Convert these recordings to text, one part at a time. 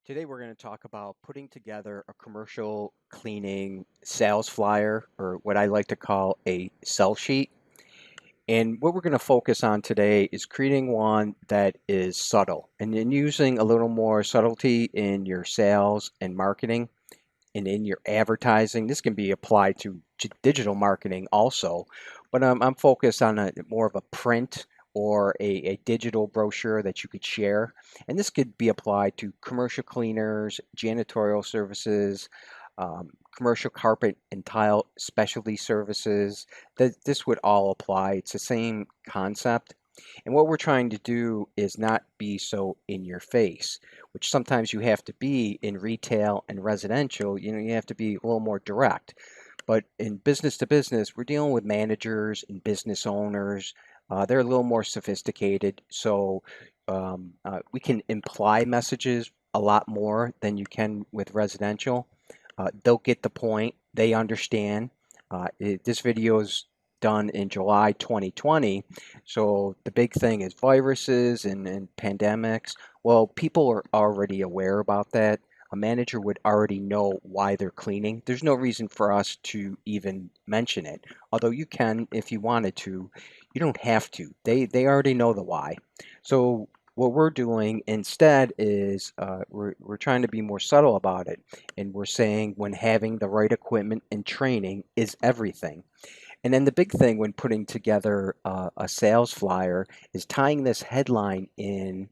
Today we're going to talk about putting together a commercial cleaning sales flyer, or what I like to call a sell sheet. And what we're going to focus on today is creating one that is subtle and then using a little more subtlety in your sales and marketing and in your advertising. This can be applied to digital marketing also, but I'm focused on more of a print or a digital brochure that you could share. And this could be applied to commercial cleaners, janitorial services, commercial carpet and tile specialty services. This would all apply. It's the same concept. And what we're trying to do is not be so in your face, which sometimes you have to be in retail and residential. You have to be a little more direct. But in business to business, we're dealing with managers and business owners. They're a little more sophisticated, so we can imply messages a lot more than you can with residential. They'll get the point. They understand. This video is done in July 2020. So the big thing is viruses and pandemics. Well, people are already aware about that. A manager would already know why they're cleaning. There's no reason for us to even mention it. Although you can if you wanted to. You don't have to. They already know the why. So what we're doing instead is we're trying to be more subtle about it. And we're saying when having the right equipment and training is everything. And then the big thing when putting together a sales flyer is tying this headline in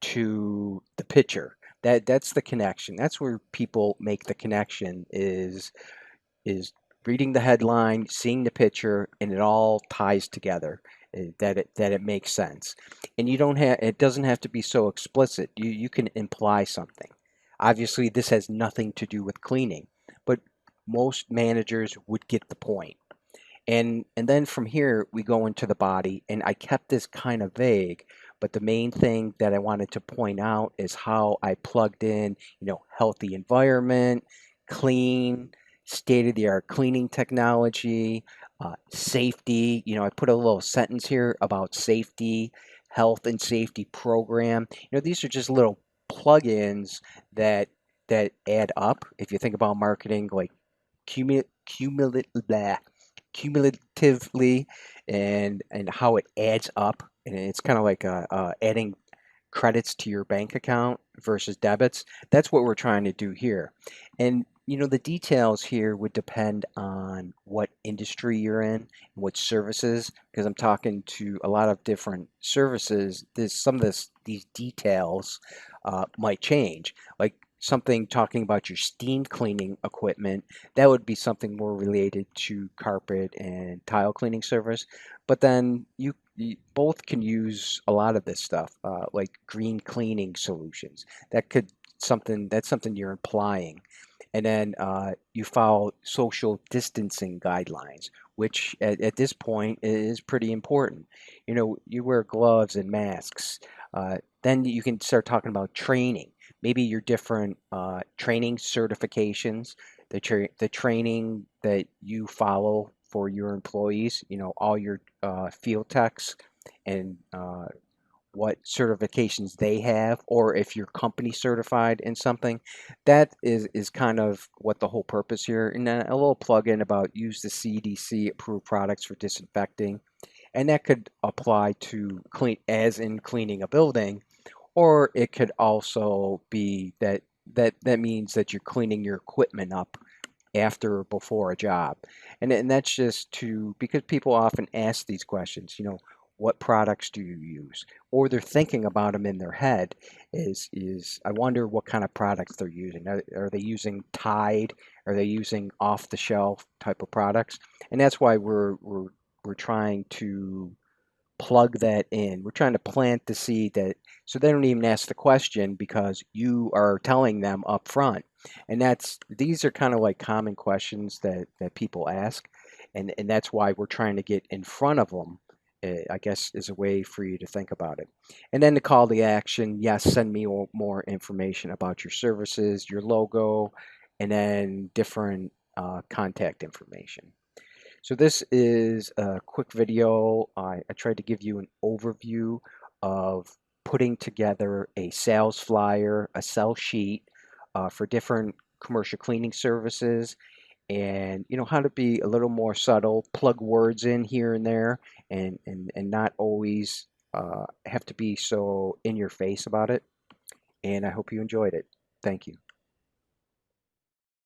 to the picture. That's the connection. That's where people make the connection is reading the headline, seeing the picture, and it all ties together. That it makes sense. And you don't have it doesn't have to be so explicit. You can imply something. Obviously, this has nothing to do with cleaning, but most managers would get the point. And then from here we go into the body, and I kept this kind of vague, but the main thing that I wanted to point out is how I plugged in, healthy environment, clean, state-of-the-art cleaning technology, safety. I put a little sentence here about safety, health and safety program. These are just little plugins that add up. If you think about marketing, like cumulative cumulatively and how it adds up, and it's kind of like adding credits to your bank account versus debits. That's what we're trying to do here. And the details here would depend on what industry you're in and what services, because I'm talking to a lot of different services. There's some of these details might change. Like something talking about your steam cleaning equipment, that would be something more related to carpet and tile cleaning service. But then you both can use a lot of this stuff, like green cleaning solutions. That's something you're implying. And then you follow social distancing guidelines, which at this point is pretty important. You wear gloves and masks. Then you can start talking about training. Maybe your different training certifications, the training that you follow for your employees, all your field techs and what certifications they have, or if you're company certified in something. That is kind of what the whole purpose here. And then a little plug-in about use the CDC approved products for disinfecting, and that could apply to clean, as in cleaning a building, or it could also be that means that you're cleaning your equipment up after or before a job. And that's just to because people often ask these questions, what products do you use? Or they're thinking about them in their head is I wonder what kind of products they're using. Are they using Tide? Are they using off the shelf type of products? And that's why we're trying to plug that in. We're trying to plant the seed that so they don't even ask the question because you are telling them up front. And these are kind of like common questions that people ask, and that's why we're trying to get in front of them. I guess is a way for you to think about it. And then the call to action, yes, send me more information about your services, your logo, and then different contact information. So this is a quick video. I tried to give you an overview of putting together a sales flyer, a sell sheet, for different commercial cleaning services, and how to be a little more subtle, plug words in here and there, and not always have to be so in your face about it. And I hope you enjoyed it. Thank you.